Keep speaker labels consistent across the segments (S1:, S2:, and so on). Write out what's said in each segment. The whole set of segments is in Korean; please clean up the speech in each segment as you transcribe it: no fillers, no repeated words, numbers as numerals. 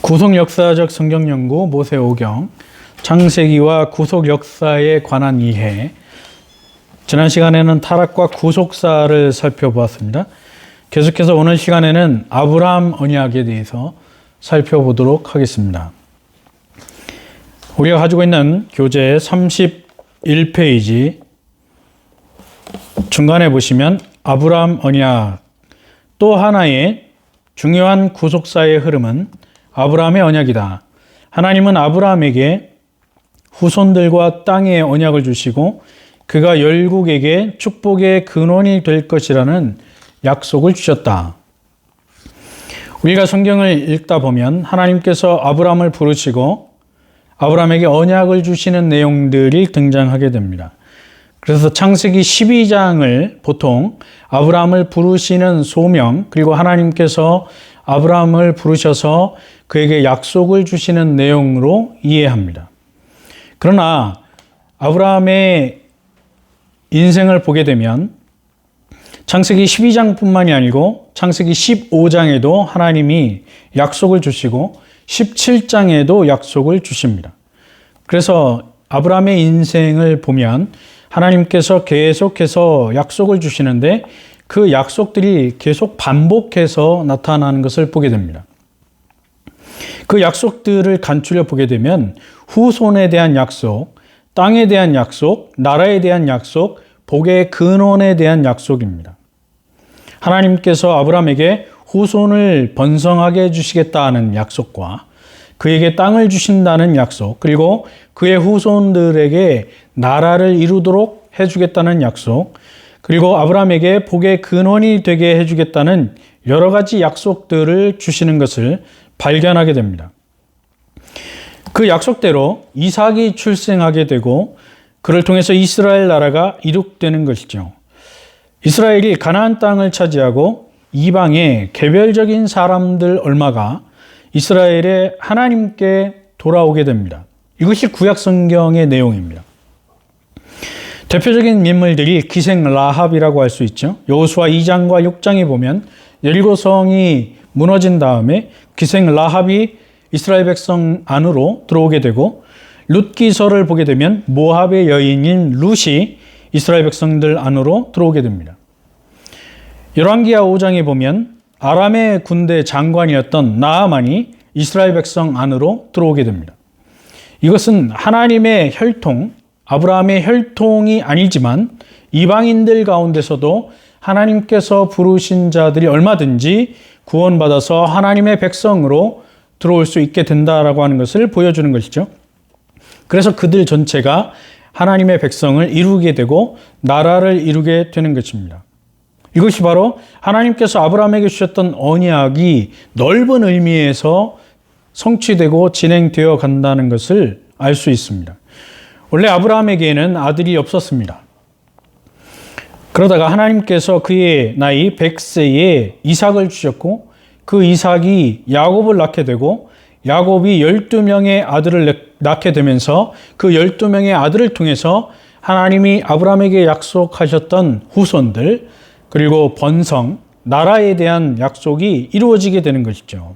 S1: 구속 역사적 성경 연구 모세오경 창세기와 구속 역사에 관한 이해. 지난 시간에는 타락과 구속사를 살펴보았습니다. 계속해서 오늘 시간에는 아브라함 언약에 대해서 살펴보도록 하겠습니다. 우리가 가지고 있는 교재 31페이지 중간에 보시면 아브라함 언약, 또 하나의 중요한 구속사의 흐름은 아브라함의 언약이다. 하나님은 아브라함에게 후손들과 땅의 언약을 주시고 그가 열국에게 축복의 근원이 될 것이라는 약속을 주셨다. 우리가 성경을 읽다 보면 하나님께서 아브라함을 부르시고 아브라함에게 언약을 주시는 내용들이 등장하게 됩니다. 그래서 창세기 12장을 보통 아브라함을 부르시는 소명, 그리고 하나님께서 아브라함을 부르셔서 그에게 약속을 주시는 내용으로 이해합니다. 그러나 아브라함의 인생을 보게 되면 창세기 12장뿐만이 아니고 창세기 15장에도 하나님이 약속을 주시고 17장에도 약속을 주십니다. 그래서 아브라함의 인생을 보면 하나님께서 계속해서 약속을 주시는데 그 약속들이 계속 반복해서 나타나는 것을 보게 됩니다. 그 약속들을 간추려 보게 되면 후손에 대한 약속, 땅에 대한 약속, 나라에 대한 약속, 복의 근원에 대한 약속입니다. 하나님께서 아브라함에게 후손을 번성하게 해주시겠다는 약속과 그에게 땅을 주신다는 약속, 그리고 그의 후손들에게 나라를 이루도록 해주겠다는 약속, 그리고 아브라함에게 복의 근원이 되게 해주겠다는 여러 가지 약속들을 주시는 것을 발견하게 됩니다. 그 약속대로 이삭이 출생하게 되고 그를 통해서 이스라엘 나라가 이룩되는 것이죠. 이스라엘이 가나안 땅을 차지하고 이방의 개별적인 사람들 얼마가 이스라엘의 하나님께 돌아오게 됩니다. 이것이 구약 성경의 내용입니다. 대표적인 인물들이 기생 라합이라고 할 수 있죠. 여호수아 2장과 6장에 보면 여리고성이 무너진 다음에 기생 라합이 이스라엘 백성 안으로 들어오게 되고, 룻기서를 보게 되면 모압의 여인인 룻이 이스라엘 백성들 안으로 들어오게 됩니다. 열왕기하 5장에 보면 아람의 군대 장관이었던 나아만이 이스라엘 백성 안으로 들어오게 됩니다. 이것은 하나님의 혈통, 아브라함의 혈통이 아니지만 이방인들 가운데서도 하나님께서 부르신 자들이 얼마든지 구원받아서 하나님의 백성으로 들어올 수 있게 된다라고 하는 것을 보여주는 것이죠. 그래서 그들 전체가 하나님의 백성을 이루게 되고 나라를 이루게 되는 것입니다. 이것이 바로 하나님께서 아브라함에게 주셨던 언약이 넓은 의미에서 성취되고 진행되어 간다는 것을 알 수 있습니다. 원래 아브라함에게는 아들이 없었습니다. 그러다가 하나님께서 그의 나이 100세에 이삭을 주셨고 그 이삭이 야곱을 낳게 되고 야곱이 12명의 아들을 낳게 되면서 그 12명의 아들을 통해서 하나님이 아브라함에게 약속하셨던 후손들, 그리고 번성, 나라에 대한 약속이 이루어지게 되는 것이죠.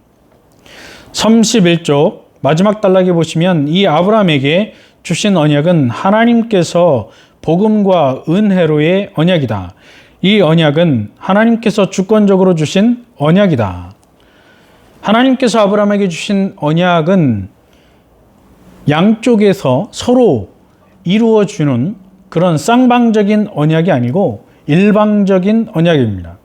S1: 31쪽 마지막 단락에 보시면 이 아브라함에게 주신 언약은 하나님께서 복음과 은혜로의 언약이다. 이 언약은 하나님께서 주권적으로 주신 언약이다. 하나님께서 아브라함에게 주신 언약은 양쪽에서 서로 이루어주는 그런 쌍방적인 언약이 아니고 일방적인 언약입니다.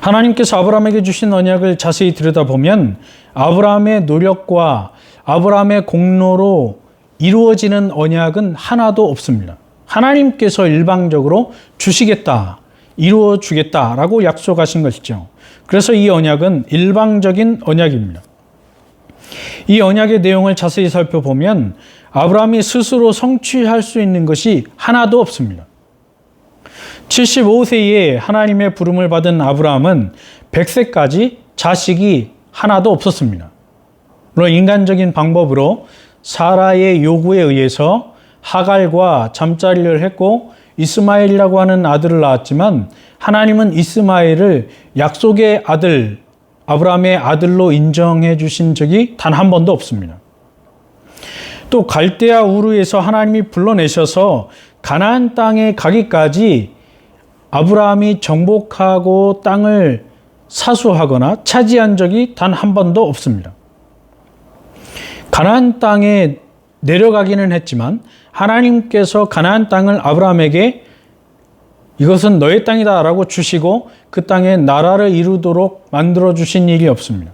S1: 하나님께서 아브라함에게 주신 언약을 자세히 들여다보면 아브라함의 노력과 아브라함의 공로로 이루어지는 언약은 하나도 없습니다. 하나님께서 일방적으로 주시겠다, 이루어 주겠다라고 약속하신 것이죠. 그래서 이 언약은 일방적인 언약입니다. 이 언약의 내용을 자세히 살펴보면 아브라함이 스스로 성취할 수 있는 것이 하나도 없습니다. 75세에 하나님의 부름을 받은 아브라함은 100세까지 자식이 하나도 없었습니다. 물론 인간적인 방법으로 사라의 요구에 의해서 하갈과 잠자리를 했고 이스마엘이라고 하는 아들을 낳았지만 하나님은 이스마엘을 약속의 아들, 아브라함의 아들로 인정해 주신 적이 단 한 번도 없습니다. 또 갈대아 우르에서 하나님이 불러내셔서 가나안 땅에 가기까지 아브라함이 정복하고 땅을 사수하거나 차지한 적이 단 한 번도 없습니다. 가나안 땅에 내려가기는 했지만 하나님께서 가나안 땅을 아브라함에게 이것은 너의 땅이다 라고 주시고 그 땅에 나라를 이루도록 만들어 주신 일이 없습니다.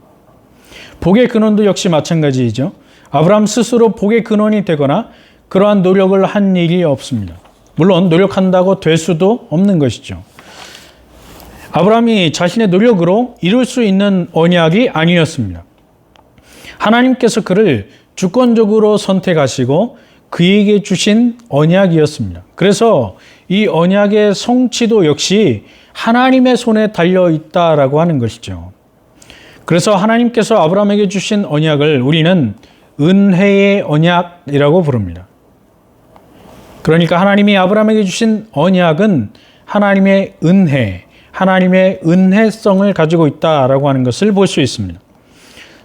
S1: 복의 근원도 역시 마찬가지이죠. 아브라함 스스로 복의 근원이 되거나 그러한 노력을 한 일이 없습니다. 물론 노력한다고 될 수도 없는 것이죠. 아브라함이 자신의 노력으로 이룰 수 있는 언약이 아니었습니다. 하나님께서 그를 주권적으로 선택하시고 그에게 주신 언약이었습니다. 그래서 이 언약의 성취도 역시 하나님의 손에 달려 있다라고 하는 것이죠. 그래서 하나님께서 아브라함에게 주신 언약을 우리는 은혜의 언약이라고 부릅니다. 그러니까 하나님이 아브라함에게 주신 언약은 하나님의 은혜, 하나님의 은혜성을 가지고 있다라고 하는 것을 볼 수 있습니다.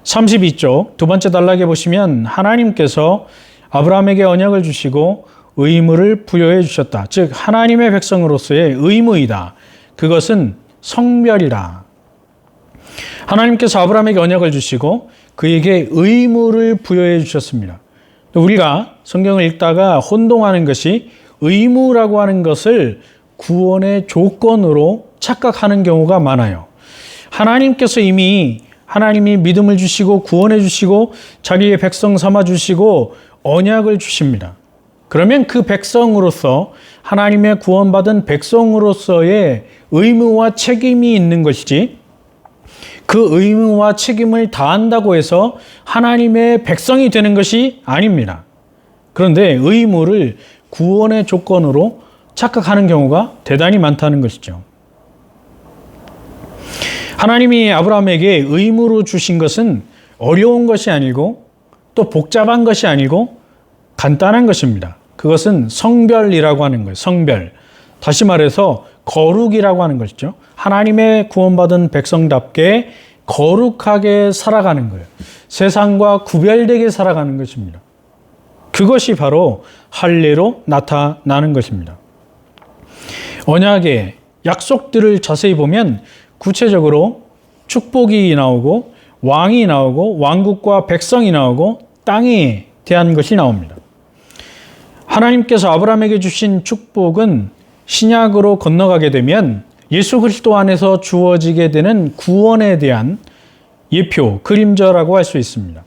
S1: 32쪽 두 번째 단락에 보시면 하나님께서 아브라함에게 언약을 주시고 의무를 부여해 주셨다. 즉 하나님의 백성으로서의 의무이다. 그것은 성별이다. 하나님께서 아브라함에게 언약을 주시고 그에게 의무를 부여해 주셨습니다. 우리가 성경을 읽다가 혼동하는 것이 의무라고 하는 것을 구원의 조건으로 착각하는 경우가 많아요. 하나님께서 이미 하나님이 믿음을 주시고 구원해 주시고 자기의 백성 삼아 주시고 언약을 주십니다. 그러면 그 백성으로서 하나님의 구원받은 백성으로서의 의무와 책임이 있는 것이지 그 의무와 책임을 다한다고 해서 하나님의 백성이 되는 것이 아닙니다. 그런데 의무를 구원의 조건으로 착각하는 경우가 대단히 많다는 것이죠. 하나님이 아브라함에게 의무로 주신 것은 어려운 것이 아니고 또 복잡한 것이 아니고 간단한 것입니다. 그것은 성별이라고 하는 거예요. 성별. 다시 말해서 거룩이라고 하는 것이죠. 하나님의 구원받은 백성답게 거룩하게 살아가는 거예요. 세상과 구별되게 살아가는 것입니다. 그것이 바로 할례로 나타나는 것입니다. 언약의 약속들을 자세히 보면 구체적으로 축복이 나오고 왕이 나오고 왕국과 백성이 나오고 땅에 대한 것이 나옵니다. 하나님께서 아브라함에게 주신 축복은 신약으로 건너가게 되면 예수 그리스도 안에서 주어지게 되는 구원에 대한 예표, 그림자라고 할 수 있습니다.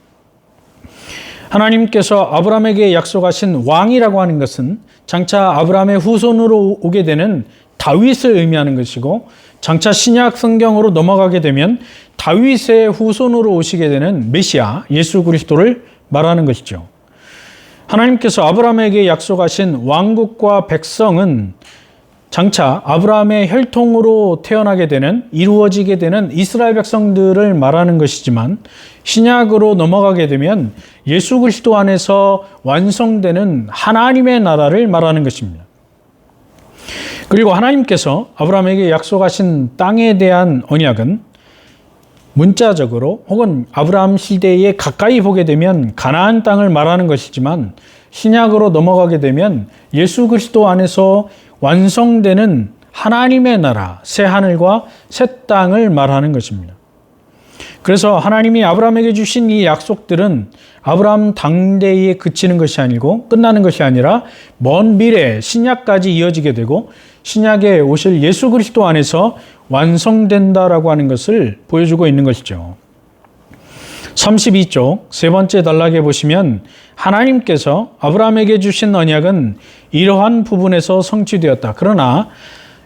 S1: 하나님께서 아브라함에게 약속하신 왕이라고 하는 것은 장차 아브라함의 후손으로 오게 되는 다윗을 의미하는 것이고 장차 신약 성경으로 넘어가게 되면 다윗의 후손으로 오시게 되는 메시아, 예수 그리스도를 말하는 것이죠. 하나님께서 아브라함에게 약속하신 왕국과 백성은 장차 아브라함의 혈통으로 태어나게 되는 이루어지게 되는 이스라엘 백성들을 말하는 것이지만 신약으로 넘어가게 되면 예수 그리스도 안에서 완성되는 하나님의 나라를 말하는 것입니다. 그리고 하나님께서 아브라함에게 약속하신 땅에 대한 언약은 문자적으로 혹은 아브라함 시대에 가까이 보게 되면 가나안 땅을 말하는 것이지만 신약으로 넘어가게 되면 예수 그리스도 안에서 완성되는 하나님의 나라, 새 하늘과 새 땅을 말하는 것입니다. 그래서 하나님이 아브라함에게 주신 이 약속들은 아브라함 당대에 그치는 것이 아니고 끝나는 것이 아니라 먼 미래 신약까지 이어지게 되고 신약에 오실 예수 그리스도 안에서 완성된다라고 하는 것을 보여주고 있는 것이죠. 32쪽 세 번째 단락에 보시면 하나님께서 아브라함에게 주신 언약은 이러한 부분에서 성취되었다. 그러나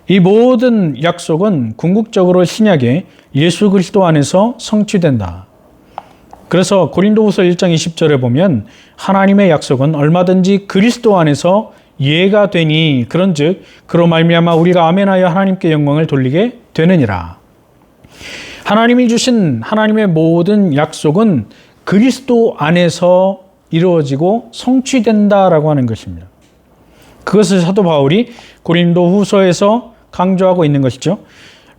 S1: 이 모든 약속은 궁극적으로 신약에 예수 그리스도 안에서 성취된다. 그래서 고린도후서 1장 20절에 보면 하나님의 약속은 얼마든지 그리스도 안에서 예가 되니 그런즉 그로 말미암아 우리가 아멘하여 하나님께 영광을 돌리게 되느니라. 하나님이 주신 하나님의 모든 약속은 그리스도 안에서 이루어지고 성취된다라고 하는 것입니다. 그것을 사도 바울이 고린도후서에서 강조하고 있는 것이죠.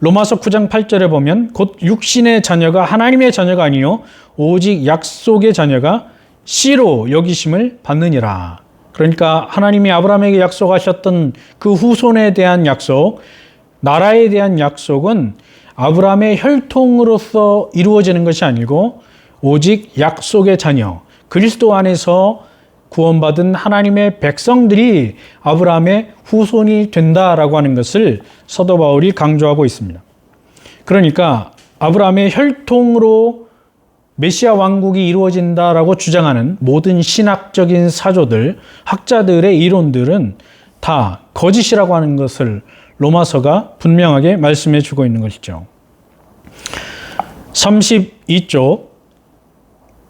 S1: 로마서 9장 8절에 보면 곧 육신의 자녀가 하나님의 자녀가 아니요 오직 약속의 자녀가 씨로 여기심을 받느니라. 그러니까 하나님이 아브라함에게 약속하셨던 그 후손에 대한 약속, 나라에 대한 약속은 아브라함의 혈통으로서 이루어지는 것이 아니고 오직 약속의 자녀, 그리스도 안에서 구원받은 하나님의 백성들이 아브라함의 후손이 된다라고 하는 것을 사도 바울이 강조하고 있습니다. 그러니까 아브라함의 혈통으로 메시아 왕국이 이루어진다라고 주장하는 모든 신학적인 사조들, 학자들의 이론들은 다 거짓이라고 하는 것을 로마서가 분명하게 말씀해 주고 있는 것이죠. 32쪽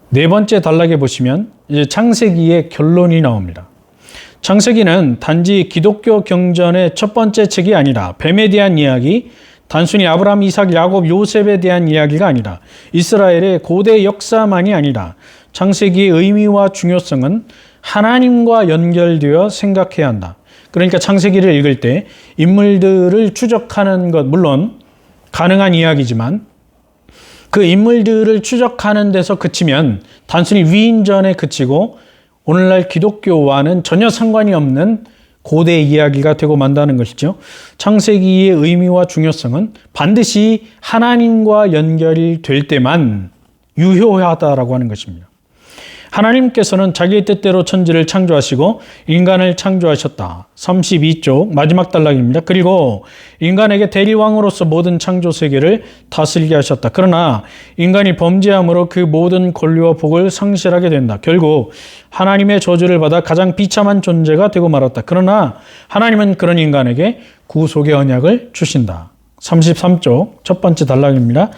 S1: 네 번째 단락에 보시면 이제 창세기의 결론이 나옵니다. 창세기는 단지 기독교 경전의 첫 번째 책이 아니라 뱀에 대한 이야기, 단순히 아브라함, 이삭, 야곱, 요셉에 대한 이야기가 아니라 이스라엘의 고대 역사만이 아니라 창세기의 의미와 중요성은 하나님과 연결되어 생각해야 한다. 그러니까 창세기를 읽을 때 인물들을 추적하는 것 물론 가능한 이야기지만 그 인물들을 추적하는 데서 그치면 단순히 위인전에 그치고 오늘날 기독교와는 전혀 상관이 없는 고대 이야기가 되고 만다는 것이죠. 창세기의 의미와 중요성은 반드시 하나님과 연결이 될 때만 유효하다라고 하는 것입니다. 하나님께서는 자기의 뜻대로 천지를 창조하시고 인간을 창조하셨다. 32쪽 마지막 단락입니다. 그리고 인간에게 대리왕으로서 모든 창조 세계를 다스리게 하셨다. 그러나 인간이 범죄함으로 그 모든 권리와 복을 상실하게 된다. 결국 하나님의 저주를 받아 가장 비참한 존재가 되고 말았다. 그러나 하나님은 그런 인간에게 구속의 언약을 주신다. 33쪽 첫 번째 단락입니다.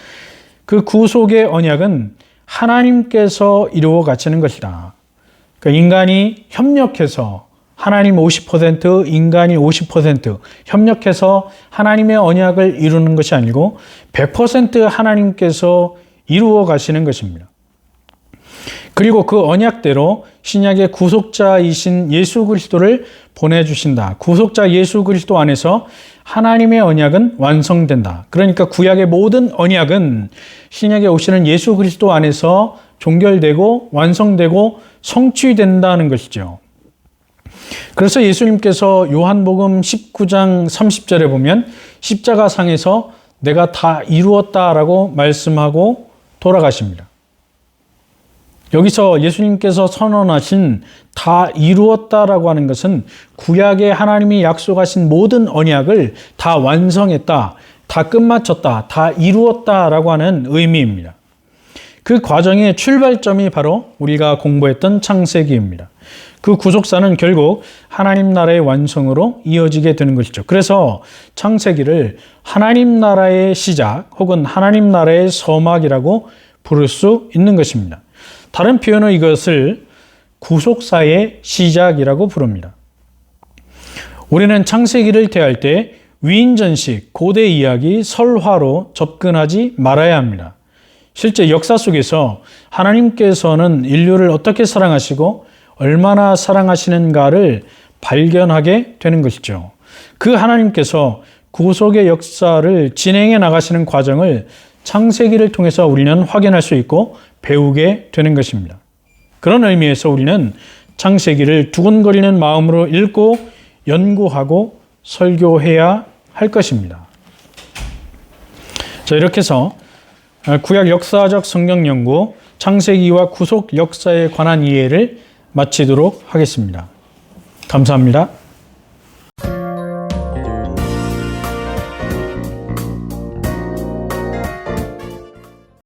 S1: 그 구속의 언약은 하나님께서 이루어 가시는 것이다. 그러니까 인간이 협력해서 하나님 50%, 인간이 50% 협력해서 하나님의 언약을 이루는 것이 아니고 100% 하나님께서 이루어 가시는 것입니다. 그리고 그 언약대로 신약의 구속자이신 예수 그리스도를 보내주신다. 구속자 예수 그리스도 안에서 하나님의 언약은 완성된다. 그러니까 구약의 모든 언약은 신약에 오시는 예수 그리스도 안에서 종결되고 완성되고 성취된다는 것이죠. 그래서 예수님께서 요한복음 19장 30절에 보면 십자가상에서 내가 다 이루었다라고 말씀하고 돌아가십니다. 여기서 예수님께서 선언하신 다 이루었다라고 하는 것은 구약에 하나님이 약속하신 모든 언약을 다 완성했다, 다 끝마쳤다, 다 이루었다라고 하는 의미입니다. 그 과정의 출발점이 바로 우리가 공부했던 창세기입니다. 그 구속사는 결국 하나님 나라의 완성으로 이어지게 되는 것이죠. 그래서 창세기를 하나님 나라의 시작 혹은 하나님 나라의 서막이라고 부를 수 있는 것입니다. 다른 표현은 이것을 구속사의 시작이라고 부릅니다. 우리는 창세기를 대할 때 위인전식, 고대 이야기, 설화로 접근하지 말아야 합니다. 실제 역사 속에서 하나님께서는 인류를 어떻게 사랑하시고 얼마나 사랑하시는가를 발견하게 되는 것이죠. 그 하나님께서 구속의 역사를 진행해 나가시는 과정을 창세기를 통해서 우리는 확인할 수 있고 배우게 되는 것입니다. 그런 의미에서 우리는 창세기를 두근거리는 마음으로 읽고 연구하고 설교해야 할 것입니다. 자, 이렇게 해서 구약 역사적 성경 연구 창세기와 구속 역사에 관한 이해를 마치도록 하겠습니다. 감사합니다.